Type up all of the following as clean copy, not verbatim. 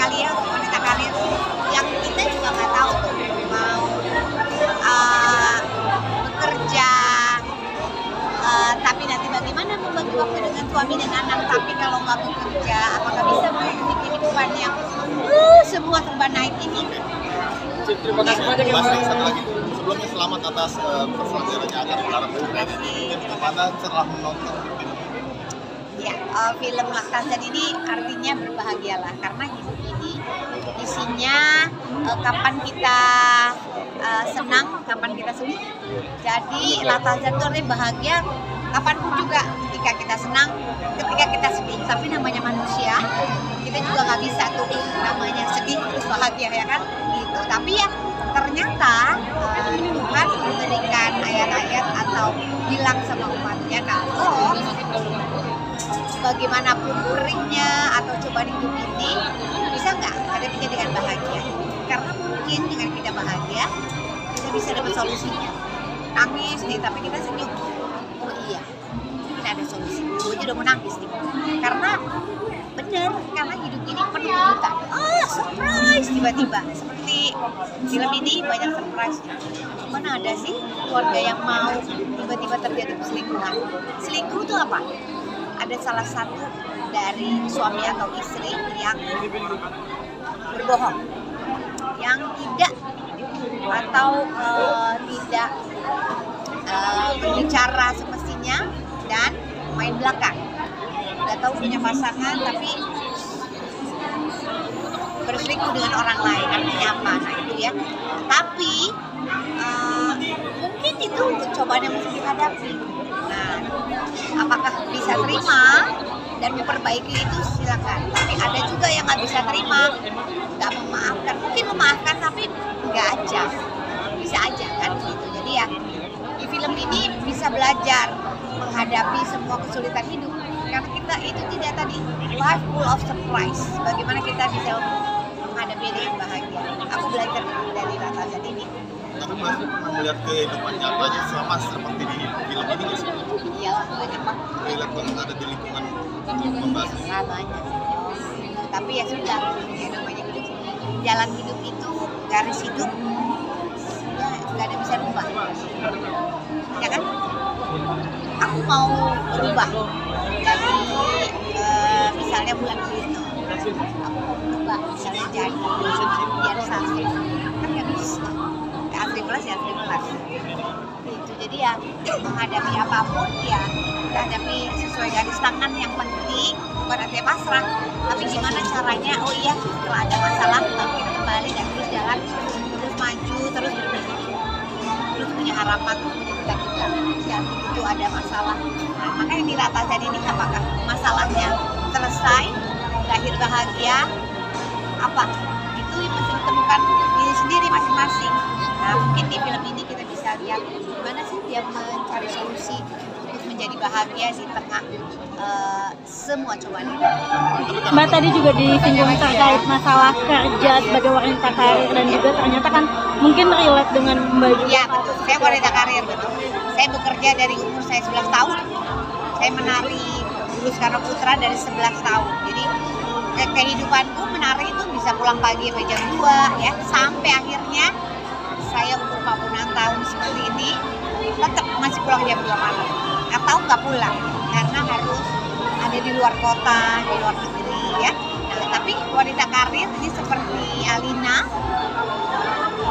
kali ya wanita karir yang kita juga nggak tahu tuh mau bekerja, tapi nanti bagaimana membagi waktu dengan suami dan anak, tapi kalau nggak bekerja apakah bisa memenuhi kehidupan yang semua serba naik ini. Terima kasih banyak ya. Mas, satu lagi sebelumnya selamat atas terselenggaranya acara Laras Keren ini. Gimana setelah menonton film ini? Ya, film Laktazan ini artinya berbahagialah karena hidup ini isinya kapan kita senang, kapan kita sedih. Jadi Laktazan itu artinya bahagia kapanpun juga, ketika kita senang, ketika kita sedih. Tapi namanya manusia, kita juga nggak bisa tuh namanya sedih terus bahagia ya kan gitu. Tapi ya ternyata Tuhan memberikan ayat-ayat atau bilang sama umatnya kalau bagaimanapun keringnya atau cobaan hidup ini bisa nggak hadapinya dengan bahagia, karena mungkin dengan kita bahagia kita bisa dapat solusinya. Nangis nih tapi kita senyum, oh iya mungkin ada solusi, gue aja udah mau nangis nih karena bener, karena hidup ini penuh kejutan. Surprise tiba-tiba seperti film ini banyak surprise. Mana ada sih keluarga yang mau tiba-tiba terjadi perselingkuhan? Selingkuh itu apa? Ada salah satu dari suami atau istri yang berbohong, yang tidak atau tidak berbicara semestinya dan main belakang. Udah tahu punya pasangan tapi berselingkuh dengan orang lain, artinya apa? Nah itu ya. Tapi mungkin itu cobaan yang mesti dihadapi. Nah, apakah bisa terima dan memperbaiki itu silakan. Tapi ada juga yang nggak bisa terima, nggak memaafkan. Mungkin memaafkan tapi nggak aja, bisa aja kan gitu. Jadi ya di film ini bisa belajar menghadapi semua kesulitan hidup. Karena kita itu tidak tadi life full of surprise. Bagaimana kita bisa menghadapi dengan bahagia. Aku belajar dari Laktazan ini. Tapi Mas pernah melihat kehidupan nyatanya sama seperti di film ini nggak sih? Iya, banyak banget. Relate banget ada di lingkungan membahas. Nah, banyak. Tapi ya sudah, ya namanya hidup. Jalan hidup itu, garis hidup, ya nggak ada bisa rubah. Ya kan? Aku mau berubah dari misalnya bulan Bulan. Aku mau berubah misalnya jadi biar santri. Kan nggak bisa. Asli kelas ya asli kelas. Itu jadi ya menghadapi apapun ya kita hadapi sesuai garis tangan. Yang penting bukan artinya pasrah, tapi gimana caranya, oh iya setelah ada masalah bangkit kembali dan terus jalan, terus maju, terus berpikir, terus punya harapan, terus punya cita-cita. Ya begitu ada masalah, nah, makanya di Laktazan ini apakah masalahnya selesai, berakhir bahagia, apa itu mesti ditemukan diri sendiri masing-masing. Nah mungkin di film ini kita bisa lihat gimana sih dia mencari solusi untuk menjadi bahagia di tengah semua cobaan ini. Mbak tadi juga disinggung terkait masalah kerja sebagai wanita karir dan juga ternyata kan mungkin relate dengan Mbak juga. Iya betul, saya wanita karir betul. Saya bekerja dari umur saya 11 tahun. Saya menari Dulu Soekarno Putra dari 11 tahun. Jadi kehidupanku menari itu bisa pulang pagi sampai jam 2 ya, sampai akhirnya saya umur 46 tahun seperti ini tetap masih pulang jam 2 malam atau nggak pulang karena harus ada di luar kota, di luar negeri ya. Nah, tapi wanita karir ini seperti Alina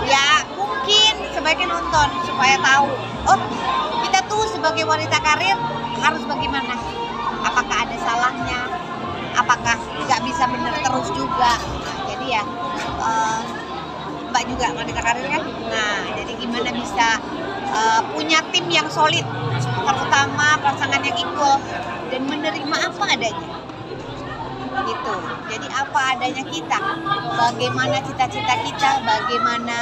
ya mungkin sebaiknya nonton supaya tahu, oh kita tuh sebagai wanita karir harus bagaimana, apakah ada salahnya, apakah nggak bisa bener terus juga. Nah, jadi ya Mbak juga wanita karir kan, nah jadi gimana bisa punya tim yang solid, terutama pasangan yang equal dan menerima apa adanya gitu. Jadi apa adanya kita, bagaimana cita-cita kita, bagaimana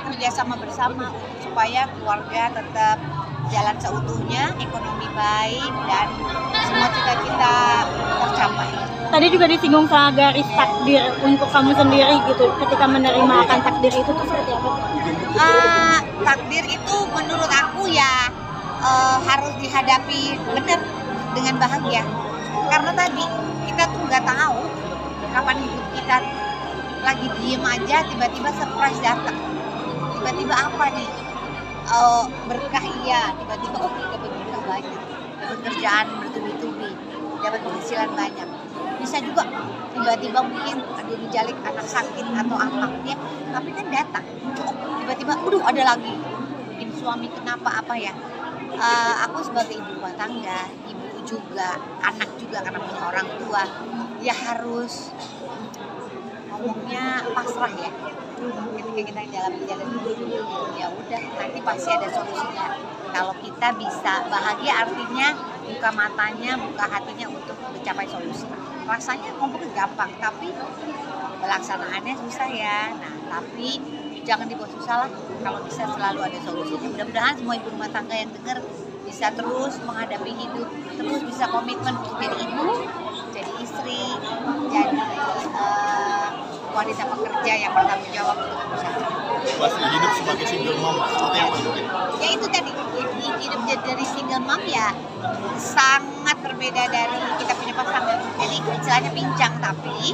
kerjasama bersama supaya keluarga tetap jalan seutuhnya, ekonomi baik dan semua cita-cita tercapai. Tadi juga disinggung soal garis takdir untuk kamu sendiri gitu, ketika menerima akan takdir itu tuh seperti apa? Takdir itu menurut aku ya harus dihadapi benar dengan bahagia. Karena tadi kita tuh nggak tahu lagi diem aja tiba-tiba surprise datang. Tiba-tiba apa nih? Berkah iya, tiba-tiba dapat berkah banyak, dapat kerjaan bertubi-tubi, dapat penghasilan banyak. Bisa juga tiba-tiba mungkin ada dijalik anak sakit atau apa ya, tapi kan datang. Tiba-tiba, ada lagi. Mungkin suami kenapa apa ya? Aku sebagai ibu rumah tangga, ibu juga, anak juga karena punya orang tua, ya harus ngomongnya pasrah ya. Ketika kita jalan hidup, ya udah nanti pasti ada solusinya. Kalau kita bisa bahagia artinya buka matanya, buka hatinya untuk mencapai solusi. Rasanya ngomongnya gampang, tapi pelaksanaannya susah ya. Nah, tapi jangan dibuat susah lah. Kalau bisa selalu ada solusinya. Mudah-mudahan semua ibu rumah tangga yang dengar bisa terus menghadapi hidup, terus bisa komitmen untuk jadi ibu, jadi istri, jadi wanita pekerja yang bertanggung jawab untuk usaha. Pasti hidup sebagai single mom seperti apa mungkin? Ya itu tadi, hidup dari single mom ya sangat berbeda dari kita punya pasangan. Jadi istilahnya pincang, tapi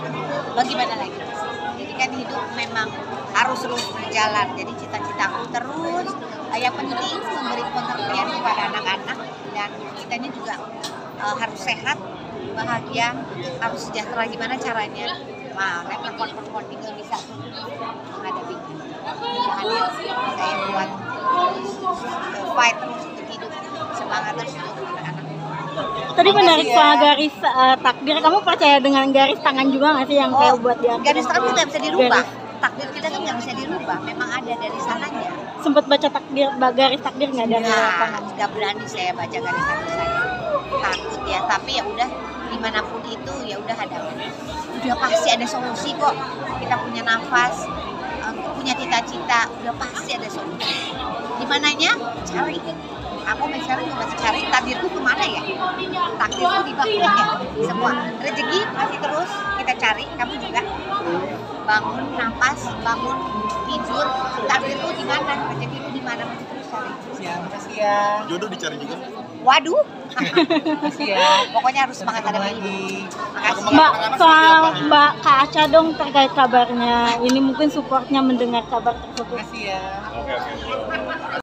bagaimana lagi? Jadi kan hidup memang harus terus berjalan. Jadi cita-citaku terus yang penting memberi pengertian kepada anak-anak, dan kitanya juga harus sehat, bahagia, harus sejahtera. Gimana caranya? Nah, perempuan-perempuan tinggal bisa menghadapi hadir saya buat fight terus untuk hidup, semangat terus untuk anak-anak. Tadi menarik soal garis takdir, kamu percaya dengan garis tangan juga nggak sih yang kayak buat dia? Garis tangan itu nggak bisa dirubah. Takdir kita kan nggak bisa dirubah, memang ada dari sananya. Sempat baca garis takdir nggak dari tangan? Nggak berani saya baca garis takdir saya, takut ya. Tapi ya udah, dimanapun itu ya udah hadapi. Udah pasti ada solusi kok. Kita punya nafas, punya cita-cita, udah pasti ada solusi. Di mananya? Cari. Aku misalnya masih cari takdirku kemana ya? Takdirku di bawah ya. Semua rezeki masih terus kita cari. Kamu juga bangun nafas, bangun tidur. Takdirku di mana? Rezekiku di mana? Masih terus cari. Makasih ya. Jodoh dicari juga. Waduh. Makasih ya. Pokoknya harus semangat hadapi hidup. Makasih. Mbak, soal Mbak Kak Aca dong terkait kabarnya. Ini mungkin supportnya mendengar kabar tersebut. Makasih ya. Oke.